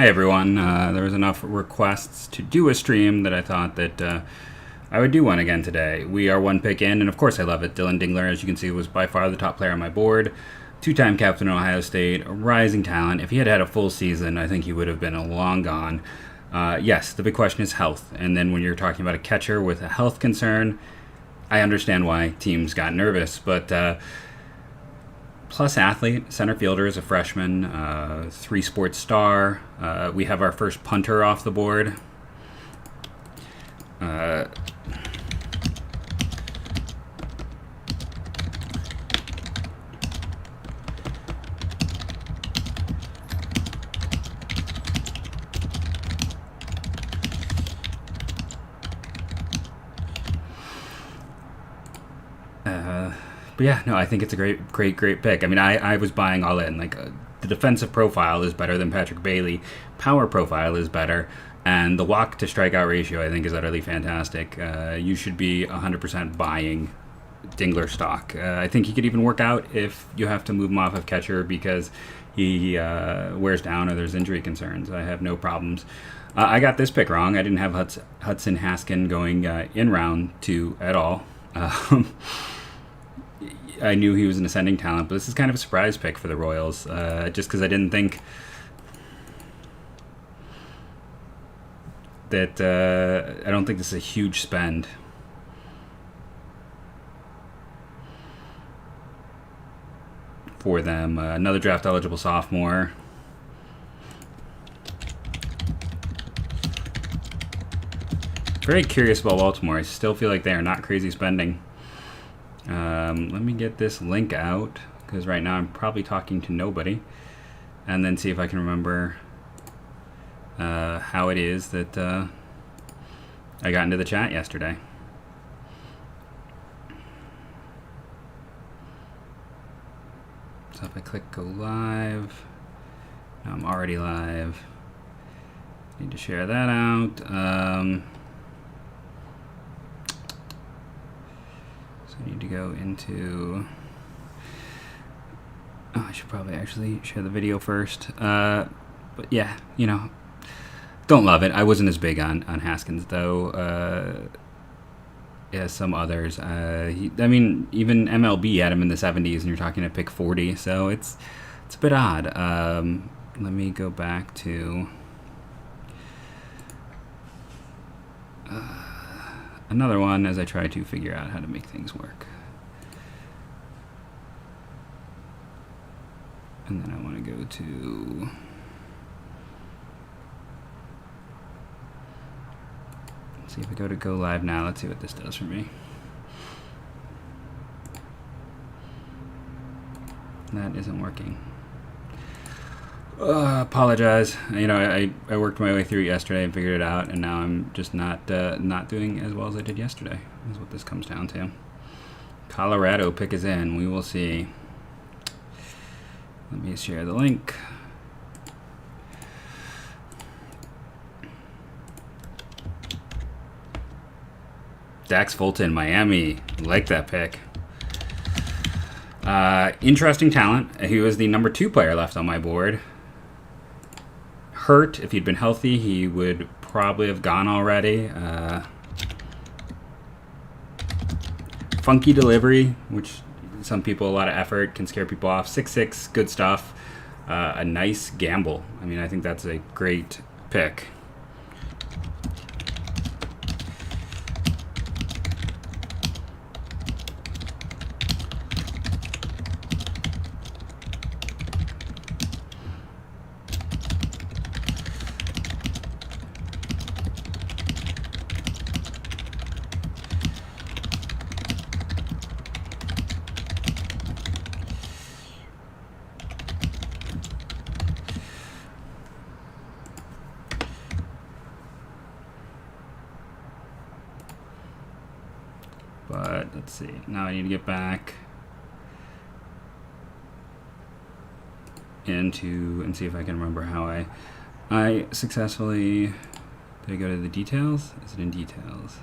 Hey everyone, there was enough requests to do a stream that I thought that I would do one again today. We are one pick in, and of course I love it. Dylan Dingler, as you can see, was by far the top player on my board. Two-time captain of Ohio State, a rising talent. If he had had a full season, I think he would have been long gone. Yes, the big question is health, and then when you're talking about a catcher with a health concern, I understand why teams got nervous, but plus athlete, center fielder is a freshman, three-sport star. We have our first punter off the board. But yeah, no, I think it's a great pick. I mean, I was buying all in. Like, the defensive profile is better than Patrick Bailey. Power profile is better. And the walk to strikeout ratio, I think, is utterly fantastic. You should be 100% buying Dingler stock. I think he could even work out if you have to move him off of catcher because he wears down or there's injury concerns. I have no problems. I got this pick wrong. I didn't have Hudson Haskin going in round 2 at all. I knew he was an ascending talent, but this is kind of a surprise pick for the Royals, just because I didn't think that I don't think this is a huge spend. For them. Another draft eligible sophomore. Very curious about Baltimore. I still feel like they are not crazy spending. Let me get this link out, because right now I'm probably talking to nobody, and then see if I can remember how it is that I got into the chat yesterday. So if I click go live, now I'm already live. Need to share that out. So I need to go into... Oh, I should probably actually share the video first. But yeah, you know, don't love it. I wasn't as big on Haskins, though, as some others. I mean, even MLB had him in the 70s, and you're talking a pick 40, so it's a bit odd. Let me go back to... another one as I try to figure out how to make things work. And then I want to go to... Let's see if I go to go live now. Let's see what this does for me. That isn't working. Apologize. You know, I worked my way through it yesterday and figured it out, and now I'm just not doing as well as I did yesterday. Is what this comes down to. Colorado pick is in. We will see. Let me share the link. Dax Fulton, Miami. Like that pick. Interesting talent. He was the number 2 player left on my board. Hurt. If he'd been healthy, he would probably have gone already. Funky delivery, which some people, a lot of effort, can scare people off. 6'6", good stuff. A nice gamble. I mean, I think that's a great pick. But let's see. Now I need to get back into and see if I can remember how I successfully... Did I go to the details? Is it in details?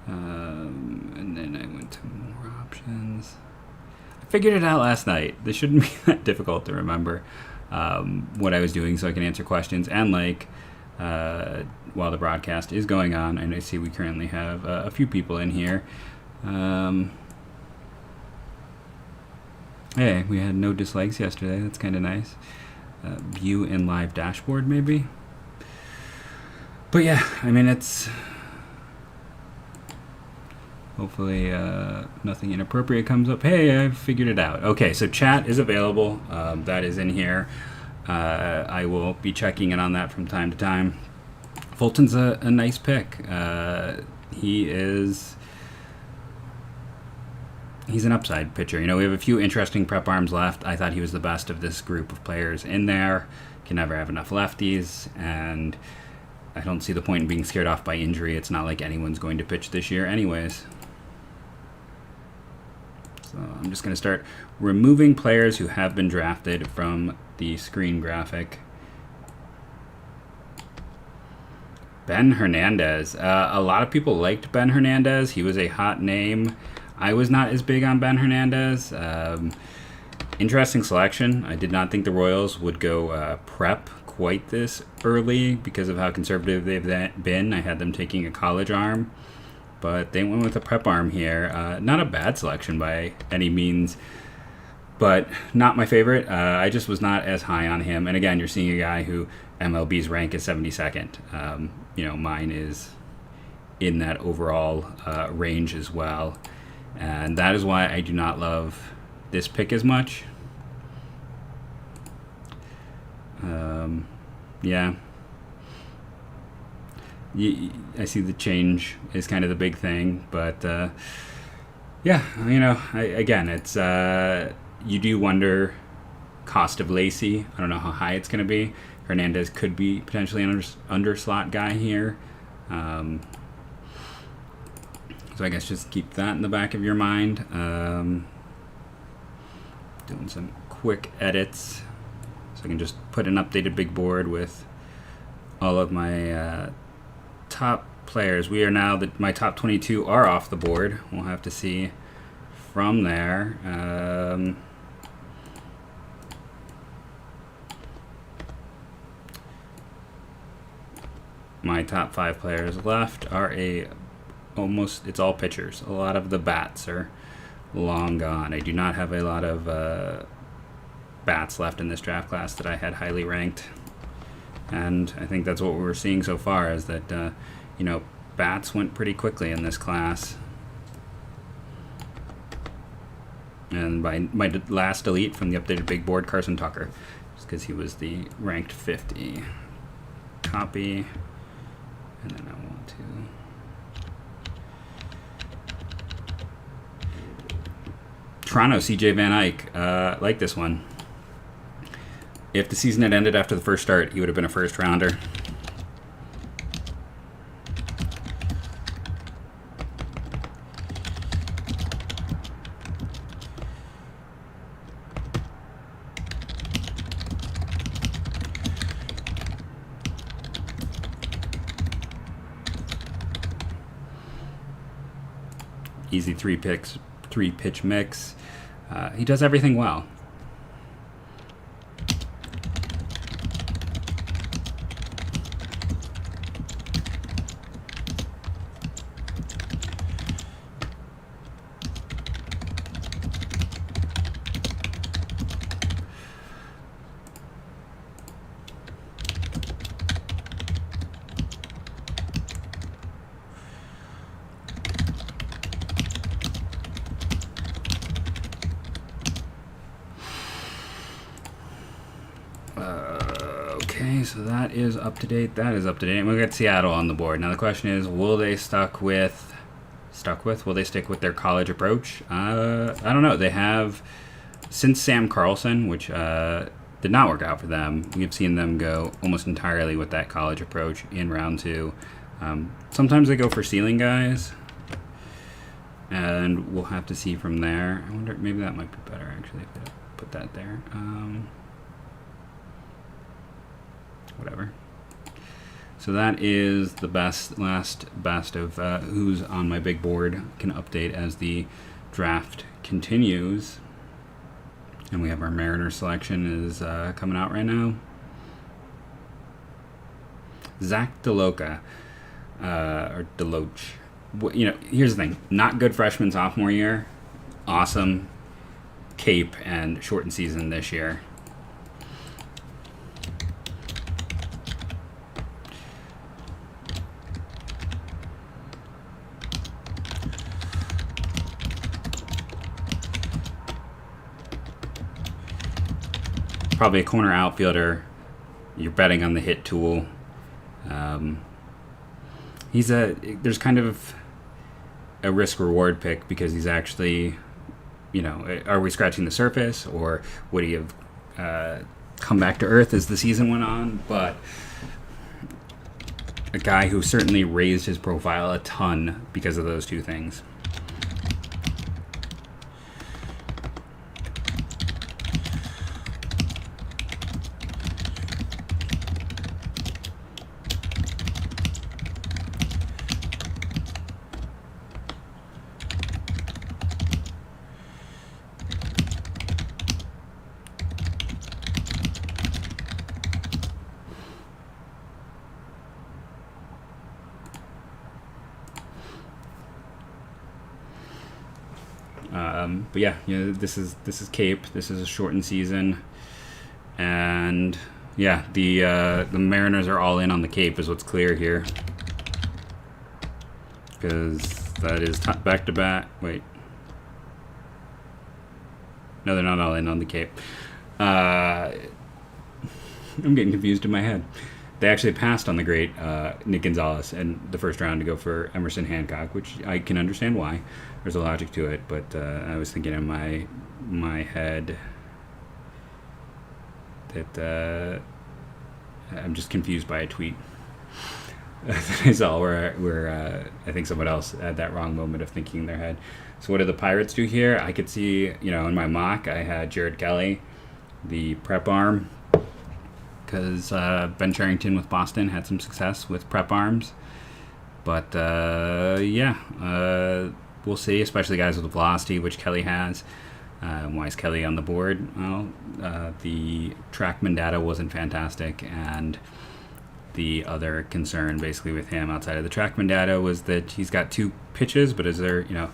And then I went to more options. I figured it out last night. This shouldn't be that difficult to remember. what I was doing so I can answer questions. And like while the broadcast is going on, and I see we currently have a few people in here. Hey, we had no dislikes yesterday. That's kind of nice. View in live dashboard, maybe. But yeah, I mean, it's hopefully nothing inappropriate comes up. Hey, I figured it out. Okay, so chat is available. That is in here. I will be checking in on that from time to time. Fulton's a nice pick. He's an upside pitcher. You know, we have a few interesting prep arms left. I thought he was the best of this group of players in there. Can never have enough lefties, and I don't see the point in being scared off by injury. It's not like anyone's going to pitch this year anyways. So I'm just going to start removing players who have been drafted from the screen graphic. Ben Hernandez. A lot of people liked Ben Hernandez. He was a hot name. I was not as big on Ben Hernandez. Interesting selection. I did not think the Royals would go prep quite this early because of how conservative they've been. I had them taking a college arm, but they went with a prep arm here. Not a bad selection by any means, but not my favorite. I just was not as high on him. And again, you're seeing a guy who MLB's rank is 72nd. You know, mine is in that overall range as well. And that is why I do not love this pick as much. Yeah. I see the change is kind of the big thing, but yeah, you know, again, it's you do wonder cost of Lacey. I don't know how high it's going to be. Hernandez could be potentially an under slot guy here. So I guess just keep that in the back of your mind. Doing some quick edits. So I can just put an updated big board with all of my top players. We are now, my top 22 are off the board. We'll have to see from there. My top 5 players left are it's all pitchers. A lot of the bats are long gone. I do not have a lot of bats left in this draft class that I had highly ranked, and I think that's what we're seeing so far is that you know, bats went pretty quickly in this class. And by my last delete from the updated big board, Carson Tucker, just because he was the ranked 50. Copy, and then I want to Toronto, CJ Van Eyck. Like this one. If the season had ended after the first start, he would have been a first rounder. Easy three pitch mix. He does everything well. Okay, so that is up to date. That is up to date. And we've got Seattle on the board. Now the question is, will they stick with their college approach? I don't know. They have, since Sam Carlson, which did not work out for them, we've seen them go almost entirely with that college approach in round 2. Sometimes they go for ceiling guys, and we'll have to see from there. I wonder, maybe that might be better actually if they put that there. Whatever. So that is the last best of who's on my big board. Can update as the draft continues. And we have our Mariner selection is coming out right now. Zach DeLoca, or Deloach. You know, here's the thing. Not good freshman, sophomore year. Awesome Cape and shortened season this year. Probably a corner outfielder. You're betting on the hit tool. There's kind of a risk reward pick because he's actually, you know, are we scratching the surface or would he have come back to earth as the season went on? But a guy who certainly raised his profile a ton because of those two things. But yeah, you know, this is Cape. This is a shortened season, and yeah, the Mariners are all in on the Cape, is what's clear here, because that is back to back. Wait, no, they're not all in on the Cape. I'm getting confused in my head. They actually passed on the great Nick Gonzalez in the first round to go for Emerson Hancock, which I can understand why. There's a logic to it, but I was thinking in my head that I'm just confused by a tweet that I saw where I think someone else had that wrong moment of thinking in their head. So what do the Pirates do here? I could see, you know, in my mock I had Jared Kelly, the prep arm, because Ben Cherington with Boston had some success with prep arms. But we'll see, especially guys with velocity, which Kelly has. Why is Kelly on the board? Well, the TrackMan data wasn't fantastic, and the other concern basically with him outside of the TrackMan data was that he's got 2 pitches, but is there, you know,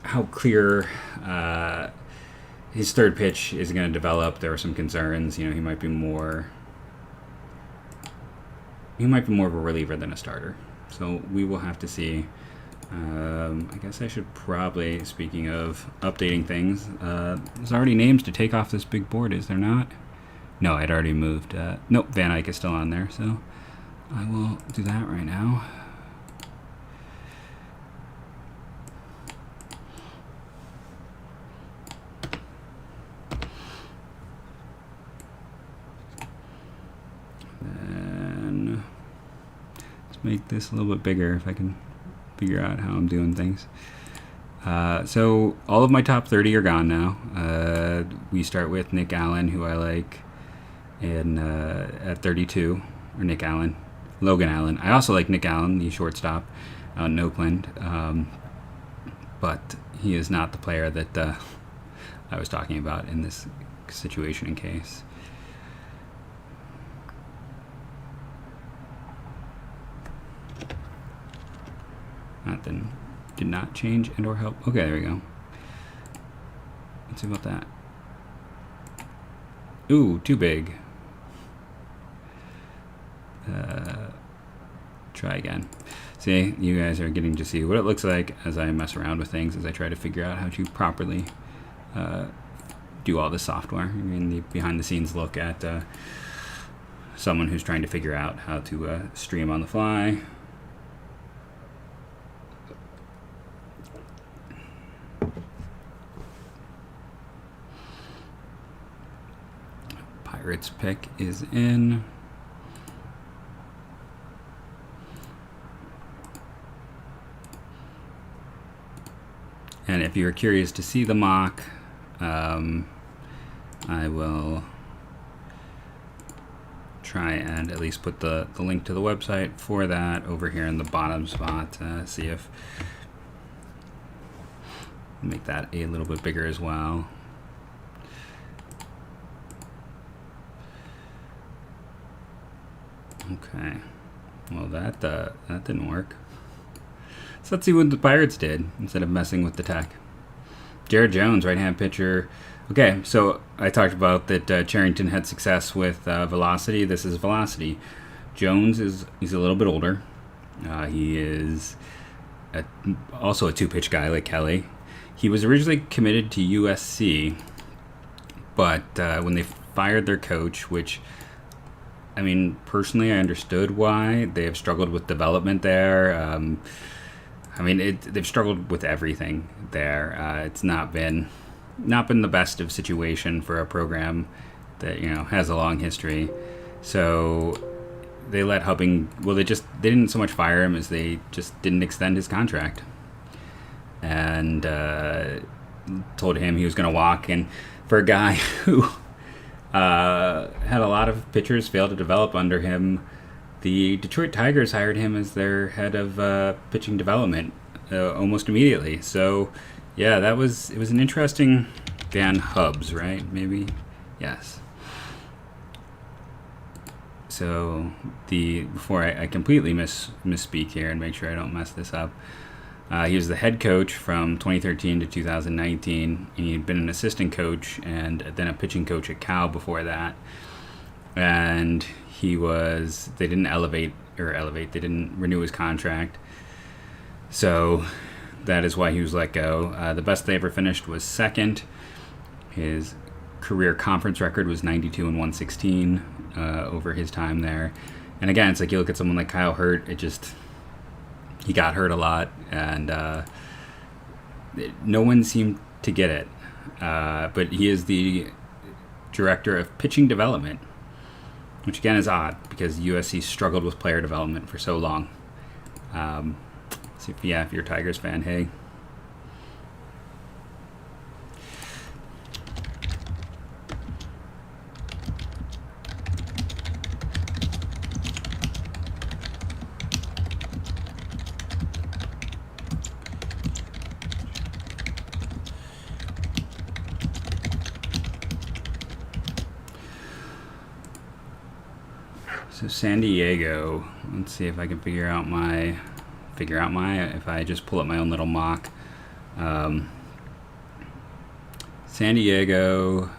how clear his third pitch is going to develop? There were some concerns. You know, he might be more of a reliever than a starter. So we will have to see. I guess I should probably, speaking of updating things, there's already names to take off this big board, is there not? No, I'd already moved. Nope, Van Eyck is still on there, so I will do that right now. Then let's make this a little bit bigger if I can figure out how I'm doing things. So all of my top 30 are gone now. We start with Nick Allen, who I like, at 32, or Logan Allen. I also like Nick Allen, the shortstop out in Oakland, but he is not the player that I was talking about in this situation and case. That then did not change and or help. Okay, there we go. Let's see about that. Ooh, too big. Try again. See, you guys are getting to see what it looks like as I mess around with things, as I try to figure out how to properly do all this software. I mean, the behind-the-scenes look at someone who's trying to figure out how to stream on the fly. Pirates pick is in. And if you're curious to see the mock, I will try and at least put the link to the website for that over here in the bottom spot. See if make that a little bit bigger as well. Okay. Well, that didn't work. So let's see what the Pirates did instead of messing with the tech. Jared Jones, right-hand pitcher. Okay, so I talked about that Charrington had success with velocity. This is velocity. Jones he's a little bit older. He is also a two-pitch guy like Kelly. He was originally committed to USC, but when they fired their coach, which, I mean, personally, I understood why. They have struggled with development there. They've struggled with everything there. It's not been the best of situation for a program that has a long history. So they let Hubbing. Well, they didn't so much fire him as they just didn't extend his contract, and told him he was going to walk. And for a guy who had a lot of pitchers fail to develop under him, the Detroit Tigers hired him as their head of pitching development almost immediately. So, yeah, it was an interesting Dan Hubbs, right? Maybe, yes. So before I completely misspeak here and make sure I don't mess this up, he was the head coach from 2013 to 2019, and he had been an assistant coach and then a pitching coach at Cal before that. And they didn't they didn't renew his contract. So that is why he was let go. The best they ever finished was second. His career conference record was 92 and 116 over his time there. And again, it's like you look at someone like Kyle Hurt, he got hurt a lot, and no one seemed to get it. But he is the director of pitching development, which again is odd because USC struggled with player development for so long. So if you're a Tigers fan, hey. So San Diego, let's see if I can figure out if I just pull up my own little mock. San Diego,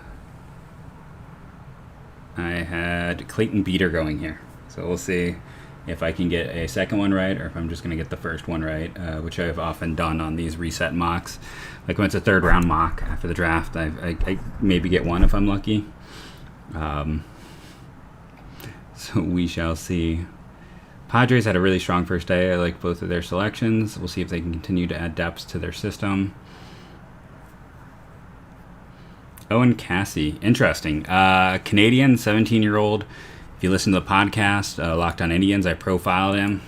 I had Clayton Beater going here. So we'll see if I can get a second one right or if I'm just going to get the first one right, which I've often done on these reset mocks. Like when it's a third round mock after the draft, I maybe get one if I'm lucky. So we shall see. Padres had a really strong first day. I like both of their selections. We'll see if they can continue to add depth to their system. Owen Cassie. Interesting. Canadian, 17-year-old. If you listen to the podcast, Locked on Indians, I profiled him.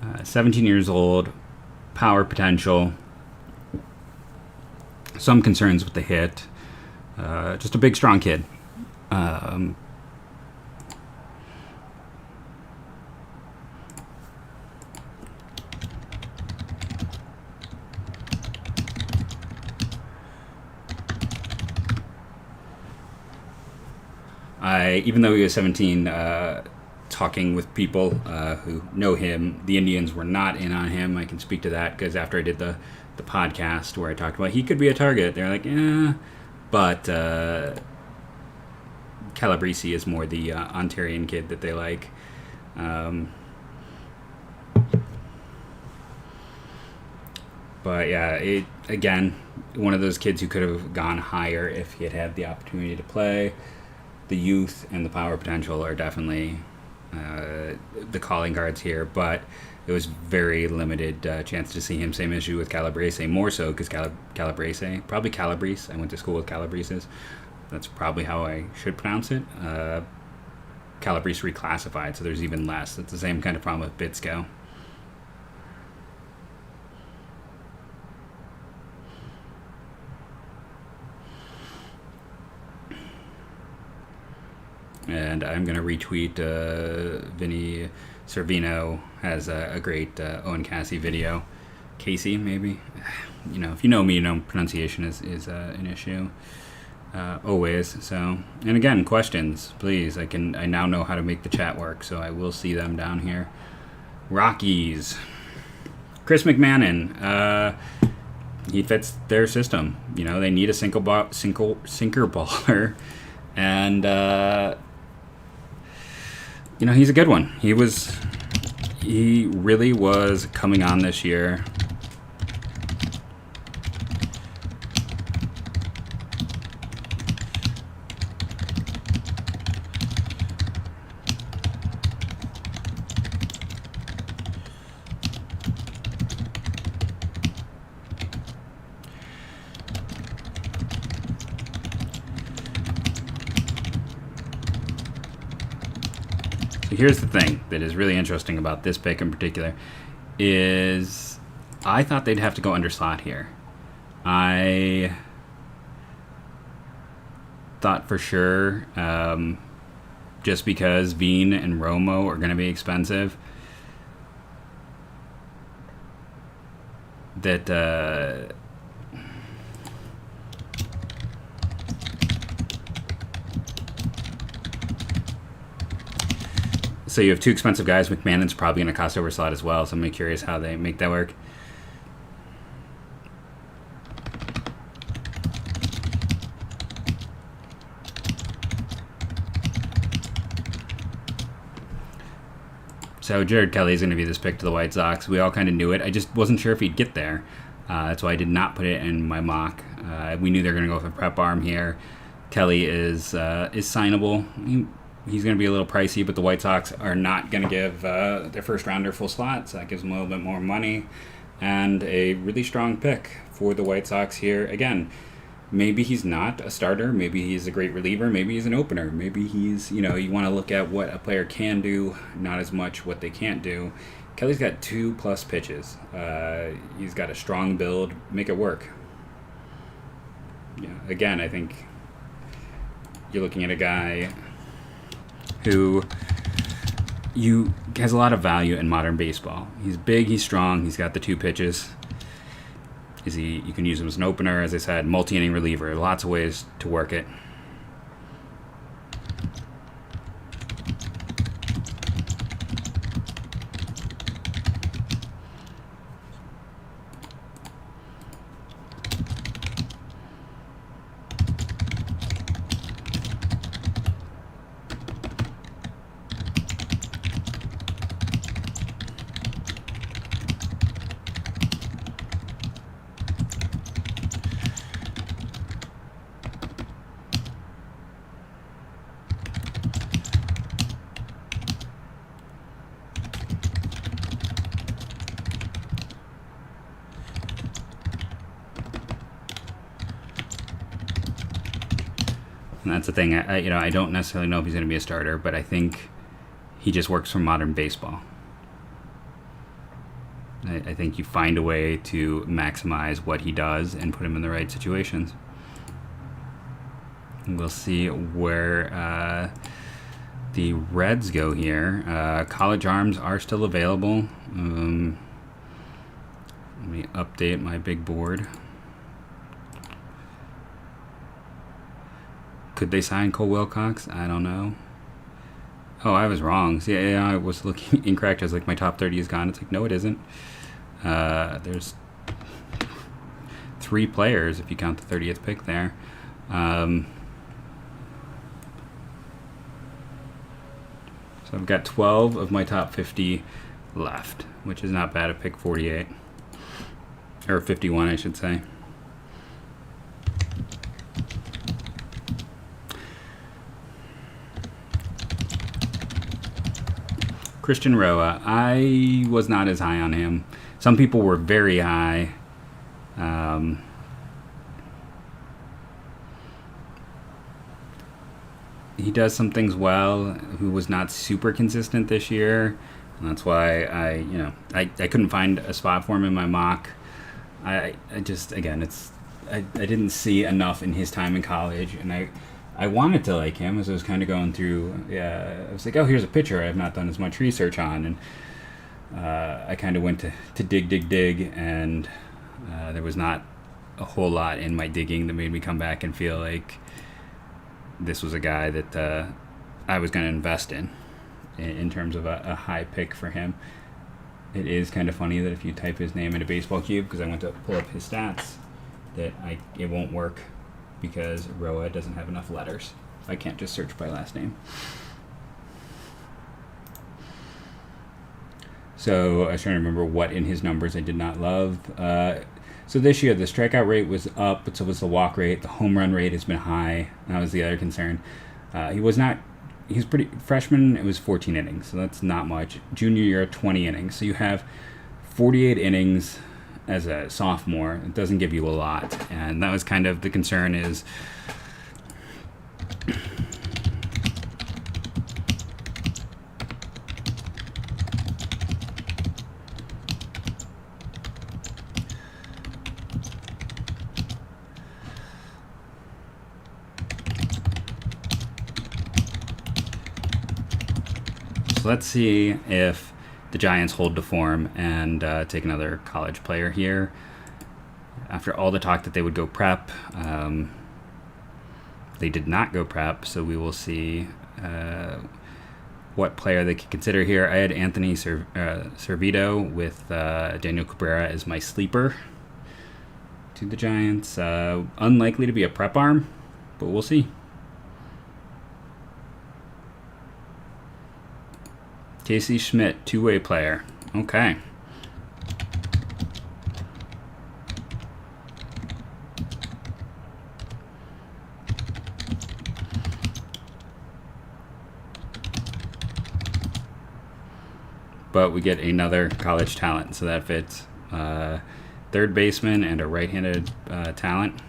Uh, 17 years old, power potential, some concerns with the hit, just a big, strong kid. Even though he was 17, talking with people who know him, the Indians were not in on him. I can speak to that because after I did the podcast where I talked about he could be a target, they're like, yeah, but Calabrese is more the Ontarian kid that they like. But yeah, again, one of those kids who could have gone higher if he had had the opportunity to play. The youth and the power potential are definitely the calling cards here, but it was very limited chance to see him. Same issue with Calabrese, more so because Calabrese, probably Calabrese. I went to school with Calabreses. That's probably how I should pronounce it. Calabrese reclassified, so there's even less. It's the same kind of problem with Bitsko. And I'm going to retweet Vinny Servino has a great Owen Cassie video. Casey, maybe? If you know me, pronunciation is an issue. Always. So, and again, questions, please. I now know how to make the chat work, so I will see them down here. Rockies. Chris McMahon. He fits their system. They need a sinker baller, and he's a good one. He really was coming on this year. Here's the thing that is really interesting about this pick in particular is I thought they'd have to go under slot here. I thought for sure, just because Veen and Romo are going to be expensive, that so you have two expensive guys. McMahon's probably going to cost over slot as well, so I'm curious how they make that work. So Jared Kelly is going to be this pick to the White Sox. We all kind of knew it. I just wasn't sure if he'd get there. That's why I did not put it in my mock. We knew they were going to go with a prep arm here. Kelly is signable. He's going to be a little pricey, but the White Sox are not going to give their first rounder full slot, so that gives them a little bit more money. And a really strong pick for the White Sox here. Again, maybe he's not a starter. Maybe he's a great reliever. Maybe he's an opener. Maybe he's, you want to look at what a player can do, not as much what they can't do. Kelly's got 2+ pitches. He's got a strong build. Make it work. Again, I think you're looking at a guy who has a lot of value in modern baseball. He's big, he's strong, he's got the 2 pitches. You can use him as an opener, as I said, multi-inning reliever. Lots of ways to work it. And that's the thing. I don't necessarily know if he's going to be a starter, but I think he just works for modern baseball. I think you find a way to maximize what he does and put him in the right situations. And we'll see where the Reds go here. College arms are still available. Let me update my big board. Could they sign Cole Wilcox? I don't know. Oh, I was wrong. See, yeah, I was looking incorrect. I was like, my top 30 is gone. It's like, no, it isn't. There's 3 players if you count the 30th pick there. So I've got 12 of my top 50 left, which is not bad at pick 48. Or 51, I should say. Christian Roa, I was not as high on him. Some people were very high. He does some things well. Who was not super consistent this year, and that's why I couldn't find a spot for him in my mock. I just, again, I didn't see enough in his time in college, and I I wanted to like him as I was kind of going through. Yeah, I was like, oh, here's a pitcher I have not done as much research on, and I kind of went to dig, and there was not a whole lot in my digging that made me come back and feel like this was a guy that I was going to invest in terms of a high pick for him. It is kind of funny that if you type his name into Baseball Cube, because I went to pull up his stats, that it won't work because Roa doesn't have enough letters. I can't just search by last name. So I was trying to remember what in his numbers I did not love. So this year the strikeout rate was up, but so was the walk rate. The home run rate has been high. That was the other concern. He was pretty freshman. It was 14 innings, so that's not much. Junior year, 20 innings. So you have 48 innings as a sophomore. It doesn't give you a lot, and that was kind of the concern. Is let's see if the Giants hold to form and take another college player here. After all the talk that they would go prep, they did not go prep, so we will see what player they could consider here. I had Anthony Servito with Daniel Cabrera as my sleeper to the Giants. Unlikely to be a prep arm, but we'll see. Casey Schmidt, two-way player. Okay. But we get another college talent, so that fits. Third baseman and a right-handed talent.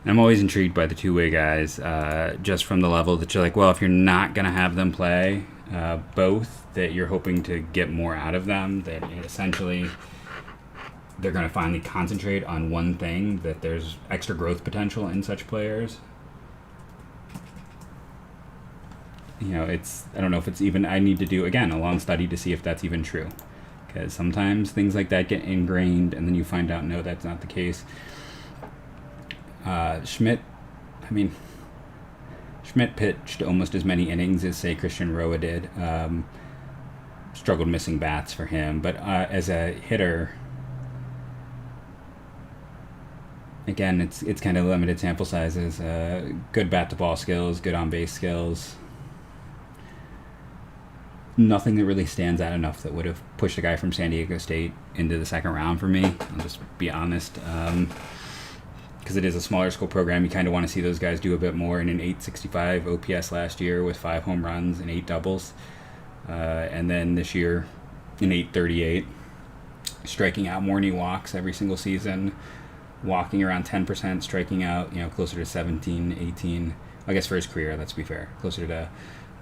I'm always intrigued by the two-way guys, just from the level that you're like, well, if you're not going to have them play both, that you're hoping to get more out of them, that essentially they're going to finally concentrate on one thing, that there's extra growth potential in such players. You know, I don't know if it's even, I need to do, again, a long study to see if that's even true. Because sometimes things like that get ingrained, and then you find out, no, that's not the case. Schmidt pitched almost as many innings as, say, Christian Roa did. Struggled missing bats for him. But as a hitter, again, it's kind of limited sample sizes. Good bat-to-ball skills, good on-base skills. Nothing that really stands out enough that would have pushed a guy from San Diego State into the second round for me. I'll just be honest. Because it is a smaller school program, you kind of want to see those guys do a bit more. In an 865 OPS last year with 5 home runs and 8 doubles. And then this year, an 838. Striking out more than he walks every single season. Walking around 10%, striking out, closer to 17, 18. I guess for his career, let's be fair. Closer to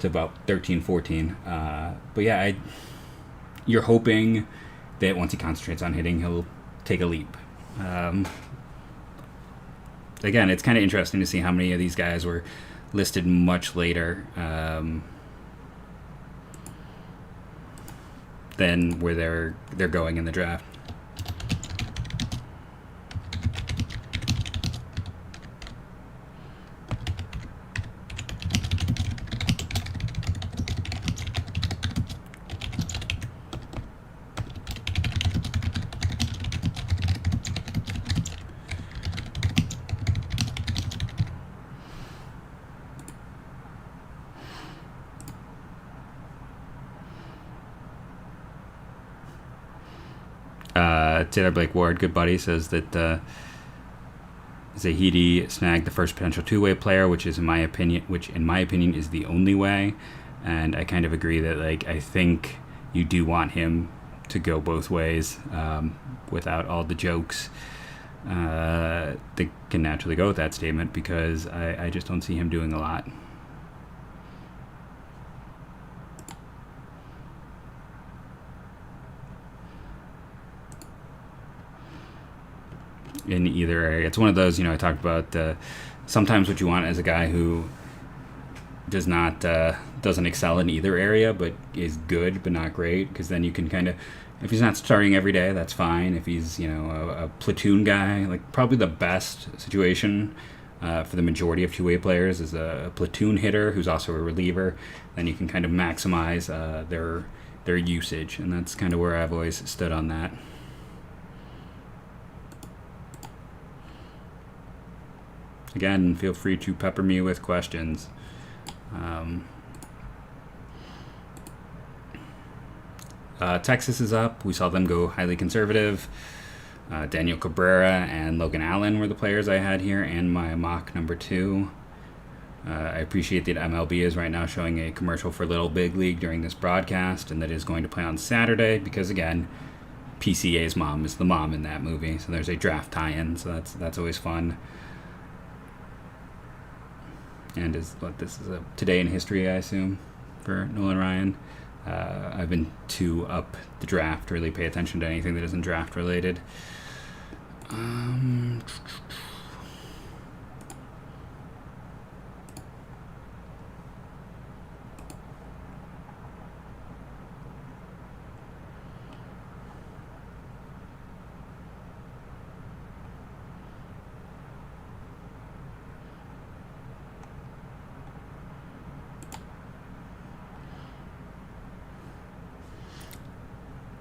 about 13, 14. But yeah, you're hoping that once he concentrates on hitting, he'll take a leap. Again, it's kind of interesting to see how many of these guys were listed much later than where they're going in the draft. Taylor Blake Ward, good buddy, says that Zahidi snagged the first potential two-way player, which in my opinion is the only way. And I kind of agree that I think you do want him to go both ways without all the jokes. they can naturally go with that statement because I just don't see him doing a lot. In either area. It's one of those, I talked about sometimes what you want as a guy who doesn't excel in either area but is good but not great, because then you can kind of, if he's not starting every day, that's fine. If he's a platoon guy, like probably the best situation for the majority of two-way players is a platoon hitter who's also a reliever. Then you can kind of maximize their usage, and that's kind of where I've always stood on that. Again, feel free to pepper me with questions. Texas is up. We saw them go highly conservative. Daniel Cabrera and Logan Allen were the players I had here, and my mock number 2. I appreciate that MLB is right now showing a commercial for Little Big League during this broadcast, and that is going to play on Saturday because, again, PCA's mom is the mom in that movie, so there's a draft tie-in, so that's always fun. And this is a today in history, I assume, for Nolan Ryan. I've been too up the draft to really pay attention to anything that isn't draft related.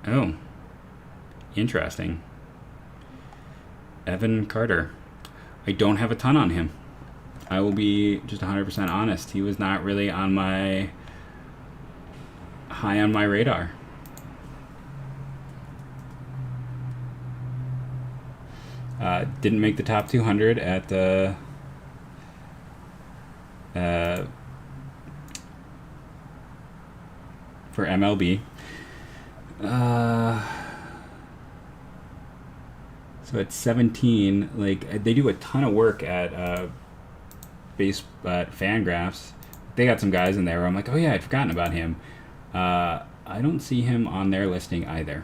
Oh, interesting. Evan Carter. I don't have a ton on him. I will be just 100% honest. He was not really high on my radar. Didn't make the top 200 at the for MLB. So at 17, like, they do a ton of work at Fangraphs. They got some guys in there where I'm like, oh yeah, I'd forgotten about him. I don't see him on their listing either.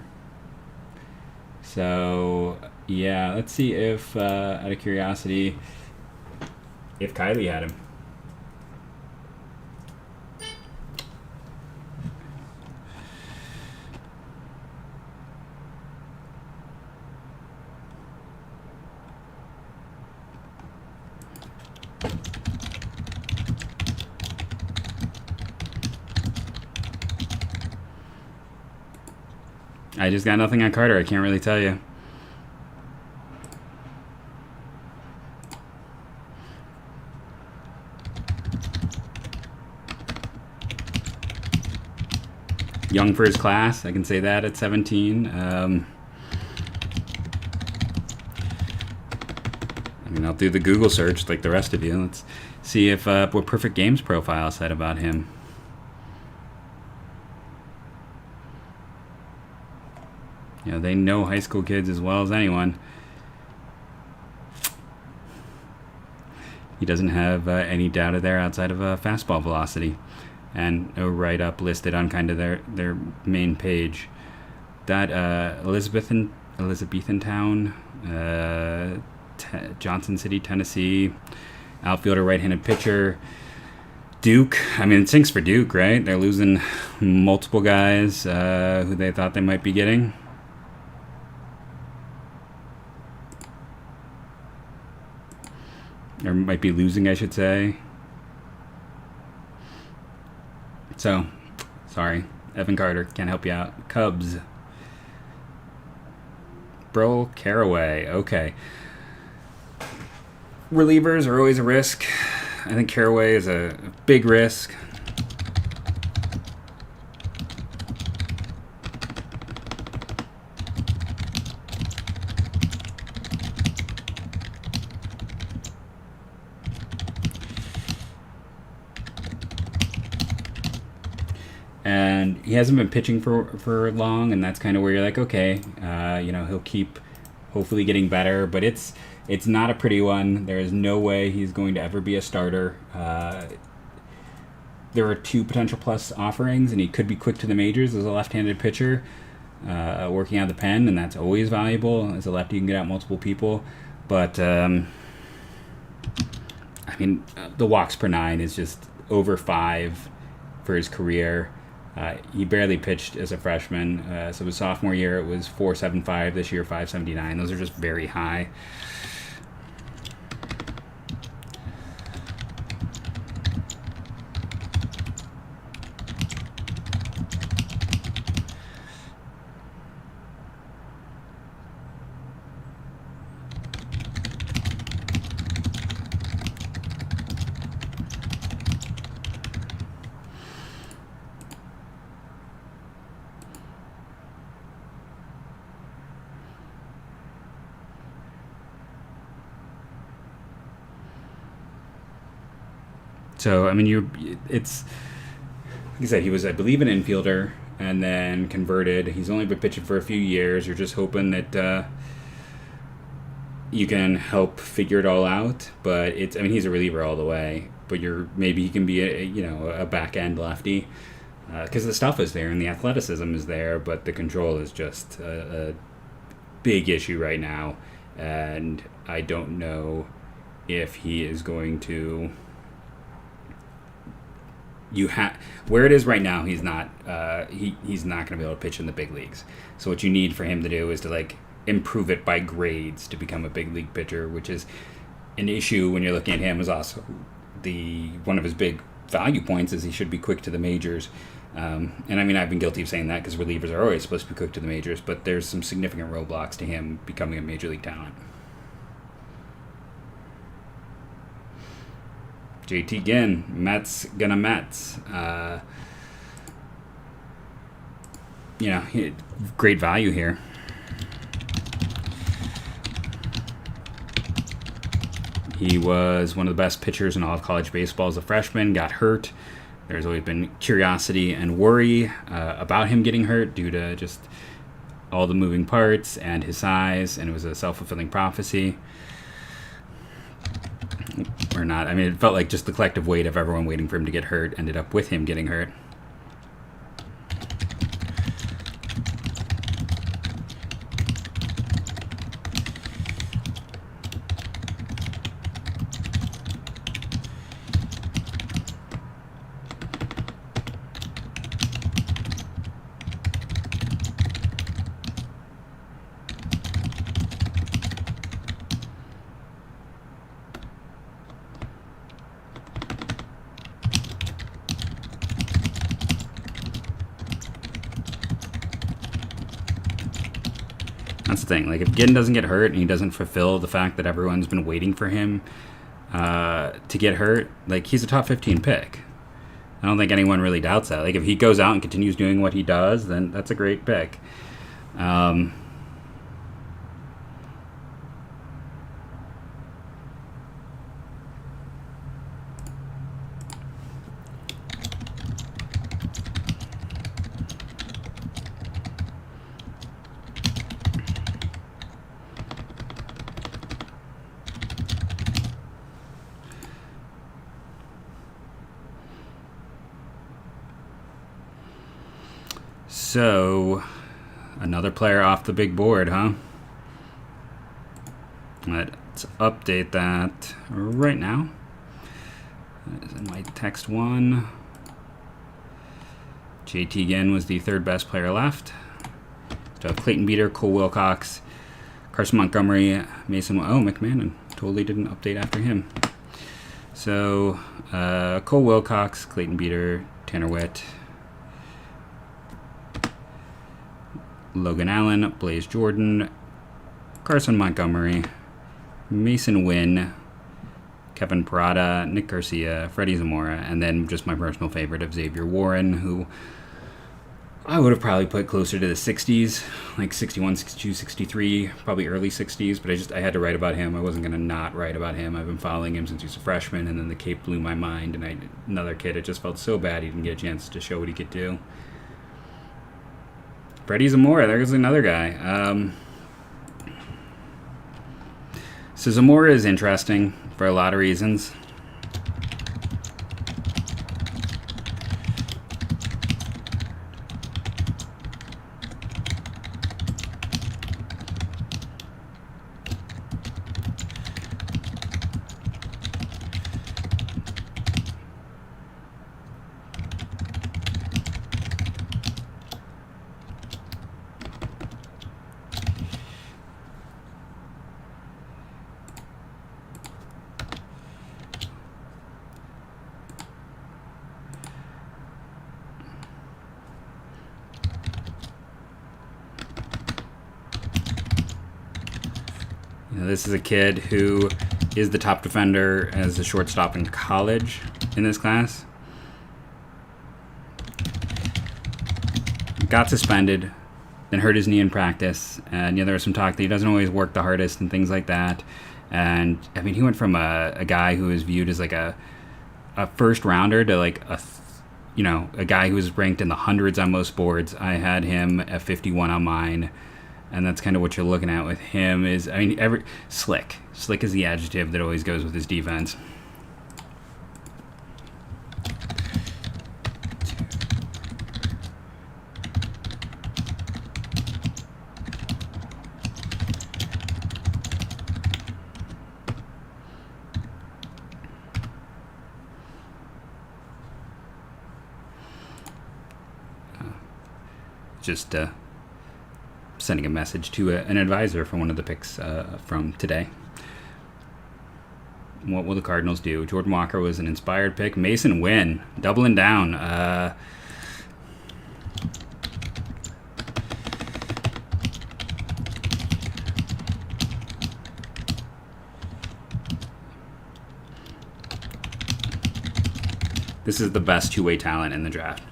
So yeah, let's see if, out of curiosity, if Kylie had him. I just got nothing on Carter. I can't really tell you. Young for his class, I can say that at 17. I mean, I'll do the Google search like the rest of you. Let's see if what Perfect Games profile said about him. You know, they know high school kids as well as anyone. He doesn't have any data there outside of fastball velocity, and no write-up listed on kind of their main page. That Elizabethan Town, Johnson City, Tennessee, outfielder, right-handed pitcher. Duke, I mean, it sinks for Duke, right? They're losing multiple guys who they thought they might be getting. Or might be losing, I should say. So, sorry. Evan Carter, can't help you out. Cubs. Bro Caraway, okay. Relievers are always a risk. I think Caraway is a big risk. And he hasn't been pitching for long, and that's kind of where you're like, okay, you know, he'll keep hopefully getting better, but it's not a pretty one. There is no way he's going to ever be a starter. There are 2 potential plus offerings, and he could be quick to the majors as a left-handed pitcher, working out the pen, and that's always valuable. As a lefty, you can get out multiple people. But, I mean, the walks per 9 is just over 5 for his career. He barely pitched as a freshman. So his sophomore year, it was 4.75. This year, 5.79. Those are just very high. So, I mean, it's, like I said, he was, I believe, an infielder and then converted. He's only been pitching for a few years. You're just hoping that you can help figure it all out. But it's, I mean, he's a reliever all the way. But maybe he can be a back end lefty because the stuff is there and the athleticism is there, but the control is just a big issue right now. And I don't know if he is going to. Where it is right now, he's not he's not going to be able to pitch in the big leagues. So what you need for him to do is to like improve it by grades to become a big league pitcher, which is an issue when you're looking at him. Is also one of his big value points is he should be quick to the majors. And I mean, I've been guilty of saying that because relievers are always supposed to be quick to the majors, but there's some significant roadblocks to him becoming a major league talent. JT Ginn, Mets gonna Mets. Great value here. He was one of the best pitchers in all of college baseball as a freshman, got hurt. There's always been curiosity and worry about him getting hurt due to just all the moving parts and his size, and it was a self-fulfilling prophecy. Or not. I mean, it felt like just the collective weight of everyone waiting for him to get hurt ended up with him getting hurt. That's the thing. Like, if Ginn doesn't get hurt and he doesn't fulfill the fact that everyone's been waiting for him to get hurt, like, he's a top 15 pick. I don't think anyone really doubts that. Like, if he goes out and continues doing what he does, then that's a great pick. So, another player off the big board, huh? Let's update that right now. That is in my text one. JT Ginn was the third best player left. So Clayton Beeter, Cole Wilcox, Carson Montgomery, Mason. Oh, McMahon totally didn't update after him. So Cole Wilcox, Clayton Beeter, Tanner Witt, Logan Allen, Blaze Jordan, Carson Montgomery, Mason Wynn, Kevin Parada, Nick Garcia, Freddie Zamora, and then just my personal favorite of Xavier Warren, who I would have probably put closer to the 60s, like 61, 62, 63, probably early 60s, but I had to write about him. I wasn't going to not write about him. I've been following him since he was a freshman, and then the Cape blew my mind, and another kid, it just felt so bad he didn't get a chance to show what he could do. Freddie Zamora, there's another guy. So Zamora is interesting for a lot of reasons. This is a kid who is the top defender as a shortstop in college in this class. Got suspended, then hurt his knee in practice, and there was some talk that he doesn't always work the hardest and things like that. And I mean, he went from a guy who is viewed as like a first rounder to like a guy who was ranked in the hundreds on most boards. I had him at 51 on mine. And that's kind of what you're looking at with him is, I mean, slick. Slick is the adjective that always goes with his defense. Just sending a message to an advisor for one of the picks from today. What will the Cardinals do? Jordan Walker was an inspired pick. Mason Wynn, doubling down. This is the best two-way talent in the draft.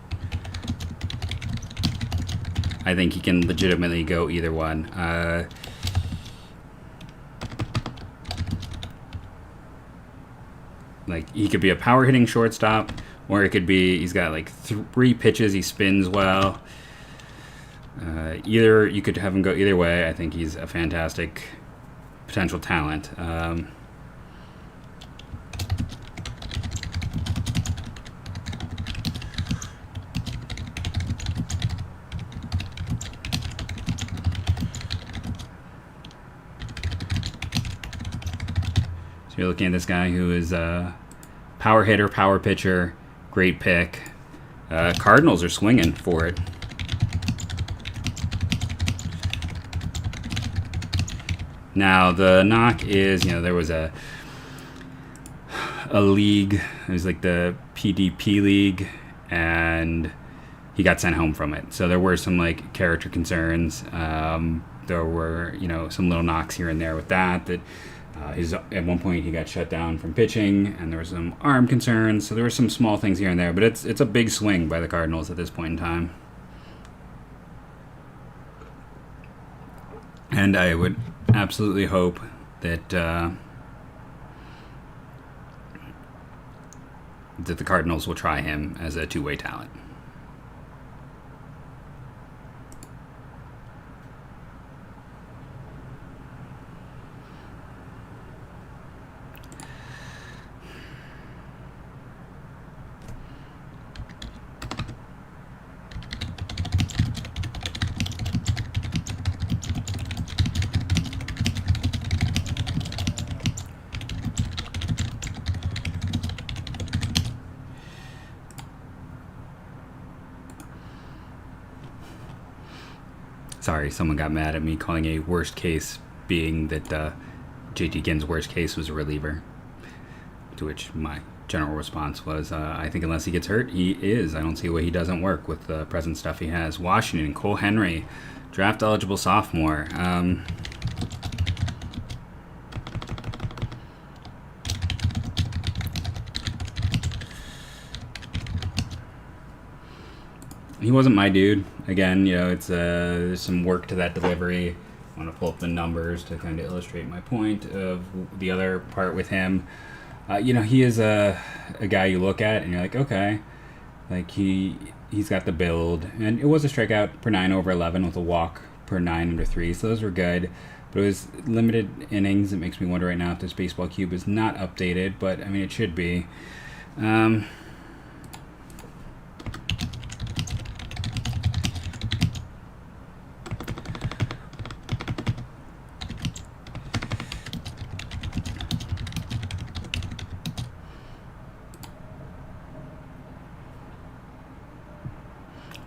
I think he can legitimately go either one. Like, he could be a power hitting shortstop, or it could be he's got like 3 pitches, he spins well. Either you could have him go either way. I think he's a fantastic potential talent. You're looking at this guy who is a power hitter, power pitcher, great pick. Cardinals are swinging for it. Now, the knock is, there was a league, it was like the PDP league, and he got sent home from it. So there were some, like, character concerns. There were, some little knocks here and there with that at one point he got shut down from pitching, and there were some arm concerns. So there were some small things here and there, but it's a big swing by the Cardinals at this point in time. And I would absolutely hope that the Cardinals will try him as a two-way talent. Sorry, someone got mad at me calling a worst case being that JT Ginn's worst case was a reliever. To which my general response was, I think unless he gets hurt, he is. I don't see why he doesn't work with the present stuff he has. Washington, Cole Henry, draft eligible sophomore. He wasn't my dude. Again, there's some work to that delivery. I want to pull up the numbers to kind of illustrate my point of the other part with him. He is a guy you look at and you're like, okay, like he's got the build, and it was a strikeout per 9 over 11 with a walk per 9 under 3, so those were good. But it was limited innings. It makes me wonder right now if this baseball cube is not updated, but I mean, it should be.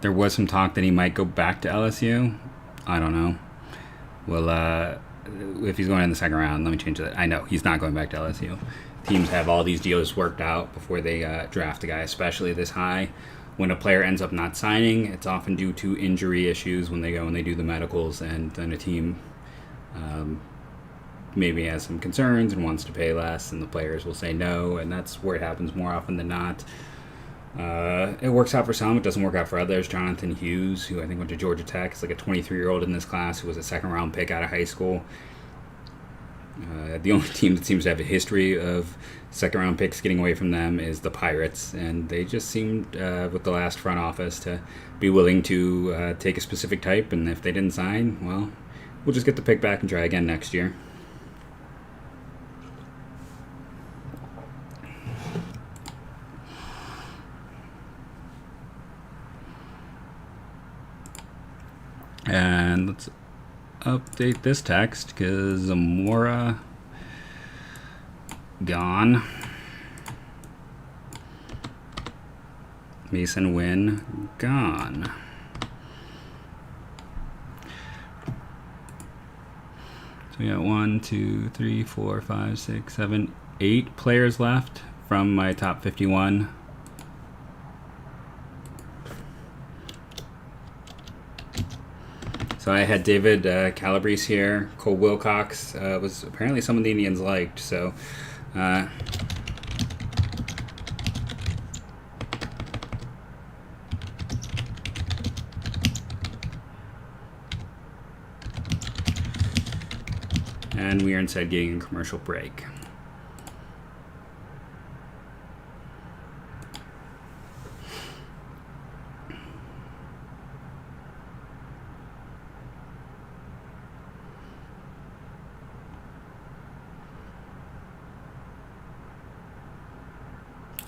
There was some talk that he might go back to LSU. I don't know. Well, if he's going in the second round, let me change that. I know he's not going back to LSU. Teams have all these deals worked out before they draft a guy, especially this high. When a player ends up not signing, it's often due to injury issues when they go and they do the medicals, and then a team maybe has some concerns and wants to pay less, and the players will say no, and that's where it happens more often than not. It works out for some, it doesn't work out for others. Jonathan Hughes, who I think went to Georgia Tech, is like a 23-year-old in this class who was a second-round pick out of high school. The only team that seems to have a history of second-round picks getting away from them is the Pirates, and they just seemed, with the last front office, to be willing to take a specific type, and if they didn't sign, well, we'll just get the pick back and try again next year. And let's update this text because Zamora gone. Mason Wynn gone. So we got 1, 2, 3, 4, 5, 6, 7, 8 players left from my top 51. So I had David Calabrese here. Cole Wilcox was apparently someone the Indians liked. So and we are instead getting a commercial break.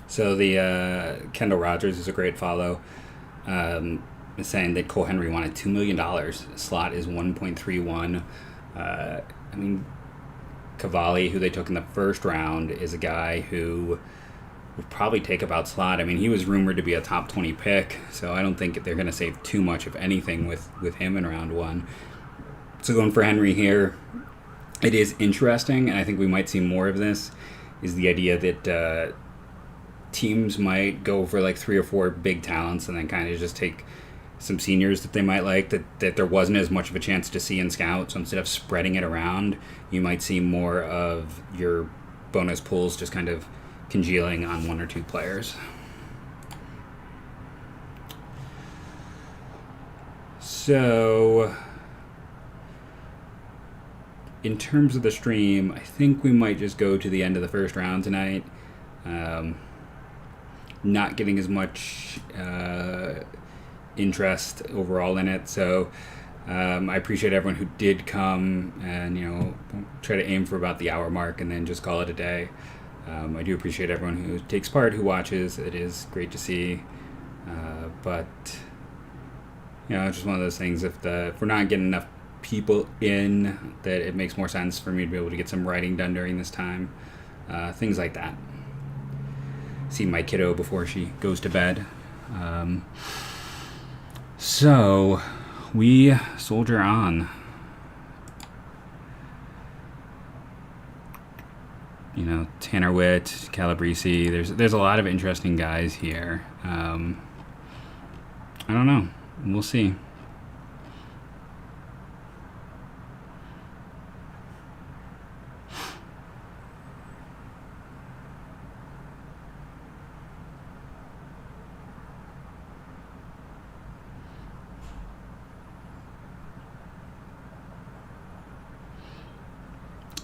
So the Kendall Rogers is a great follow. Is saying that Cole Henry wanted $2 million. Slot is 1.31. I mean, Cavalli, who they took in the first round, is a guy who would probably take about Slot. I mean, he was rumored to be a top 20 pick, so I don't think they're going to save too much, if anything, with him in round 1. So going for Henry here, it is interesting, and I think we might see more of this, is the idea that teams might go for like 3 or 4 big talents and then kind of just take some seniors that they might like that there wasn't as much of a chance to see in scout. So instead of spreading it around, you might see more of your bonus pools just kind of congealing on 1 or 2 players. So in terms of the stream, I think we might just go to the end of the first round tonight. Not getting as much interest overall in it, so I appreciate everyone who did come, and try to aim for about the hour mark and then just call it a day. I do appreciate everyone who takes part, who watches. It is great to see, but it's just one of those things. If we're not getting enough people in, that it makes more sense for me to be able to get some writing done during this time, things like that. See my kiddo before she goes to bed. So we soldier on. Tanner Witt, Calabrese. There's a lot of interesting guys here. I don't know. We'll see.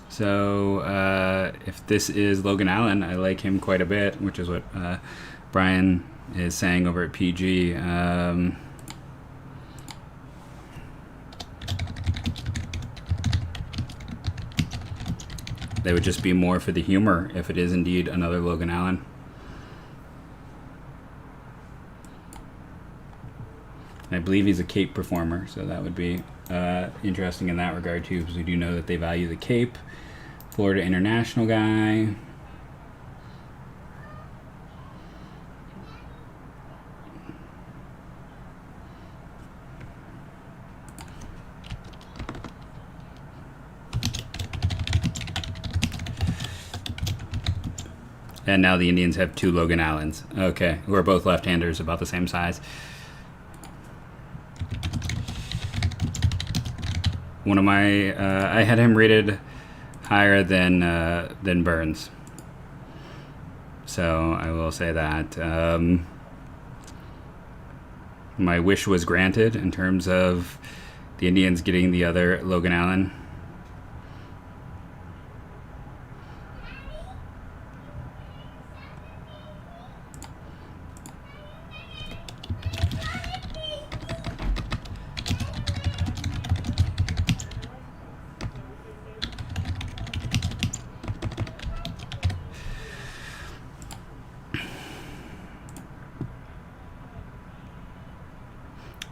So if this is Logan Allen, I like him quite a bit, which is what Brian is saying over at PG. They would just be more for the humor if it is indeed another Logan Allen. I believe he's a Cape performer, so that would be interesting in that regard too, because we do know that they value the Cape. Florida International guy. And now the Indians have 2 Logan Allens. Okay, who are both left-handers, about the same size. One of my, I had him rated higher than Burns. So I will say that. My wish was granted in terms of the Indians getting the other Logan Allen.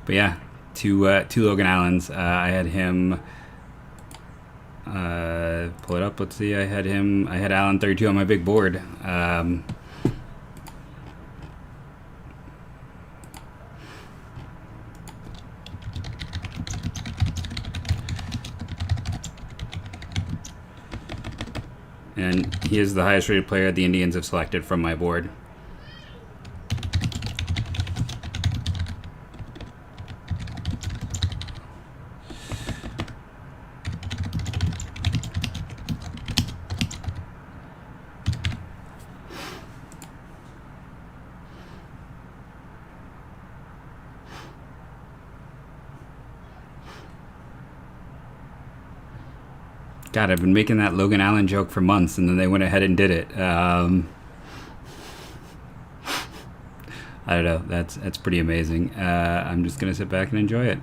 But yeah, two Logan Allens. I had him. Pull it up. Let's see. I had Allen 32 on my big board. And he is the highest rated player the Indians have selected from my board. God, I've been making that Logan Allen joke for months, and then they went ahead and did it. I don't know. That's pretty amazing. I'm just gonna sit back and enjoy it.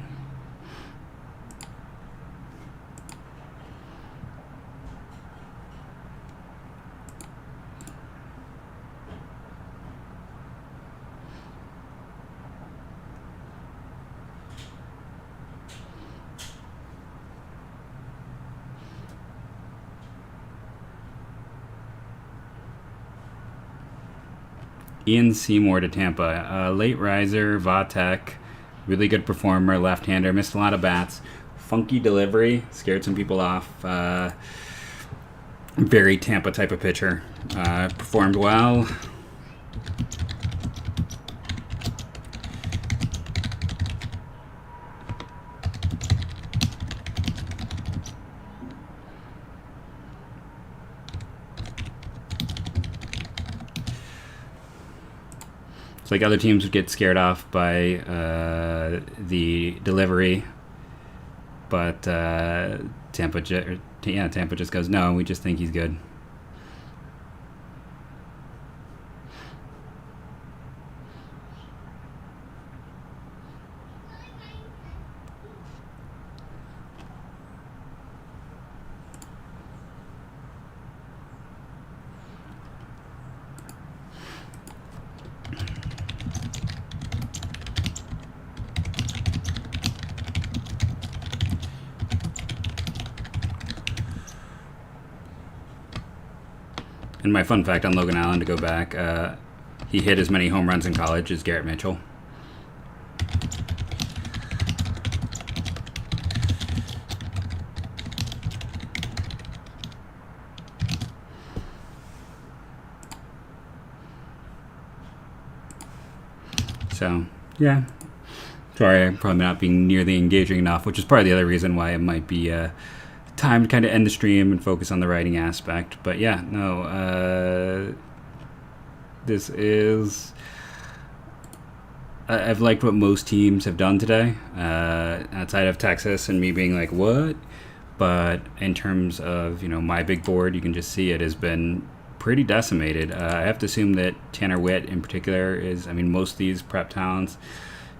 Ian Seymour to Tampa. Late riser, Vatek, really good performer, left-hander, missed a lot of bats. Funky delivery, scared some people off. Very Tampa type of pitcher. Performed well. It's like other teams would get scared off by the delivery, but Tampa just goes, no, we just think he's good. And my fun fact on Logan Allen, to go back, he hit as many home runs in college as Garrett Mitchell. So, yeah. Sorry, I'm probably not being nearly engaging enough, which is part of the other reason why it might be time to kind of end the stream and focus on the writing aspect. But yeah, no, this is... I've liked what most teams have done today, outside of Texas and me being like, what? But in terms of, my big board, you can just see it has been pretty decimated. I have to assume that Tanner Witt in particular is, most of these prep talents.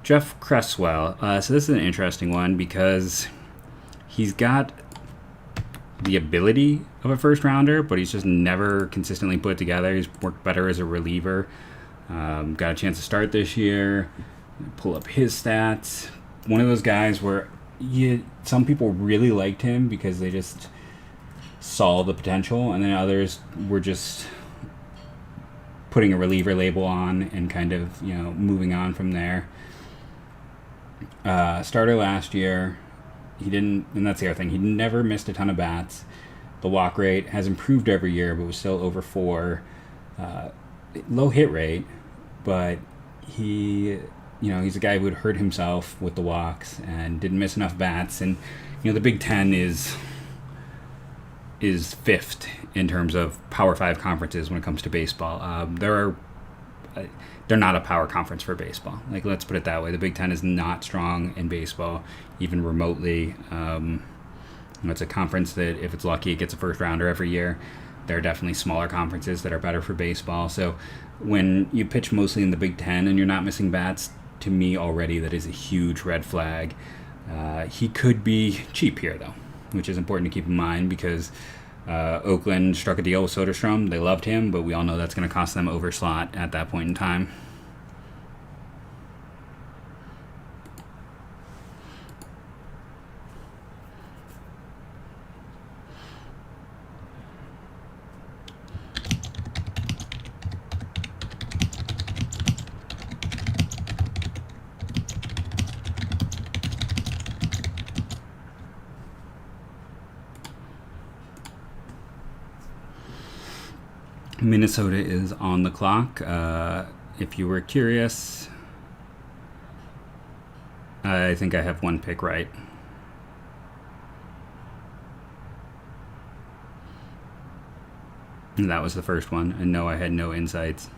Jeff Cresswell. So this is an interesting one because he's got the ability of a first rounder, but he's just never consistently put together. He's worked better as a reliever. Got a chance to start this year. Pull up his stats. One of those guys where some people really liked him because they just saw the potential, and then others were just putting a reliever label on and kind of, moving on from there. Starter last year. He didn't, and that's the other thing, he never missed a ton of bats. The walk rate has improved every year, but was still over 4. Low hit rate, but he's a guy who would hurt himself with the walks and didn't miss enough bats. And the Big Ten is 5th in terms of Power 5 conferences when it comes to baseball. They're not a power conference for baseball. Like, let's put it that way. The Big Ten is not strong in baseball, even remotely. It's a conference that, if it's lucky, it gets a first rounder every year. There are definitely smaller conferences that are better for baseball. So when you pitch mostly in the Big Ten and you're not missing bats, to me already that is a huge red flag. He could be cheap here, though, which is important to keep in mind because Oakland struck a deal with Soderstrom. They loved him, but we all know that's going to cost them over slot at that point in time. Minnesota is on the clock. If you were curious, I think I have one pick right. And that was the first one. And no, I had no insights.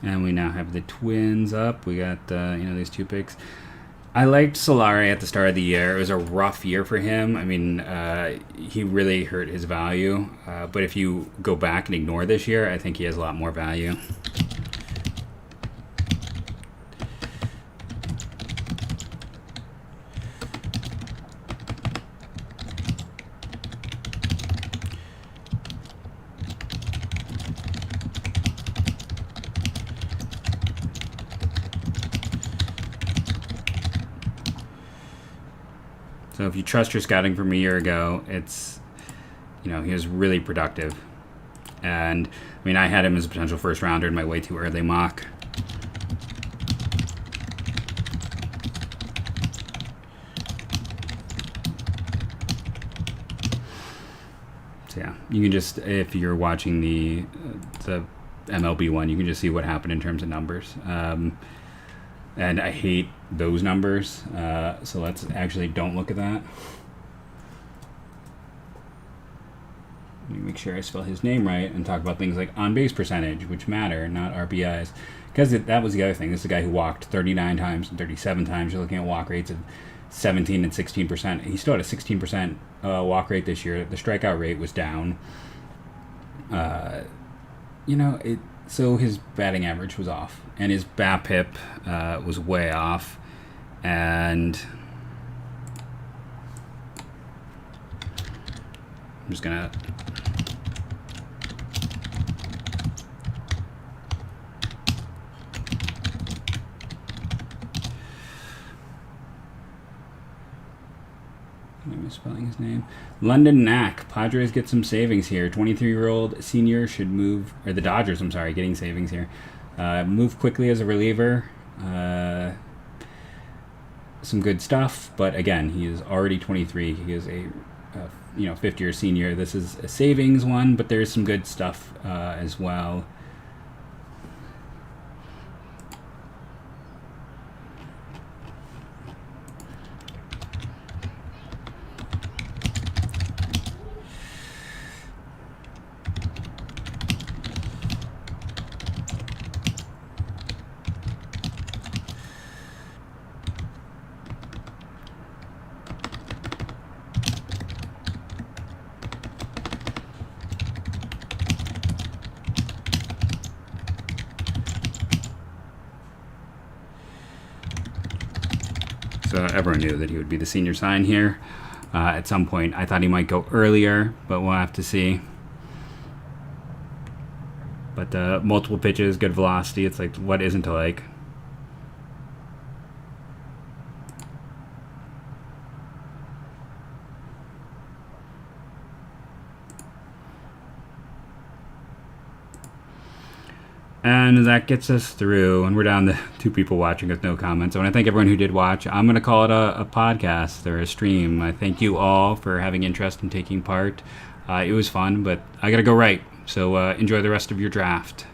And we now have the Twins up. We got, these 2 picks. I liked Solari at the start of the year. It was a rough year for him. I mean, he really hurt his value. But if you go back and ignore this year, I think he has a lot more value. So if you trust your scouting from a year ago, it's, he was really productive. And, I had him as a potential first rounder in my way too early mock. So yeah, you can just, if you're watching the MLB one, you can just see what happened in terms of numbers. And I hate those numbers, so let's actually don't look at that. Let me make sure I spell his name right and talk about things like on-base percentage, which matter, not RBIs. Because that was the other thing. This is a guy who walked 39 times and 37 times. You're looking at walk rates of 17 and 16%. He still had a 16% walk rate this year. The strikeout rate was down. So his batting average was off, and his BABIP was way off, and I'm just gonna I'm misspelling his name. London Knack. Padres get some savings here. 23-year-old senior should move, or the Dodgers, I'm sorry, getting savings here. Move quickly as a reliever. Some good stuff, but again, he is already 23. He is a fifth-year senior. This is a savings one, but there's some good stuff as well. course, everyone knew that he would be the senior sign here. At some point, I thought he might go earlier, but we'll have to see. But multiple pitches, good velocity. It's like, what isn't to like? And that gets us through, and we're down to 2 people watching with no comments. I want to thank everyone who did watch. I'm going to call it a podcast or a stream. I thank you all for having interest in taking part. It was fun, but I got to go right. So enjoy the rest of your draft.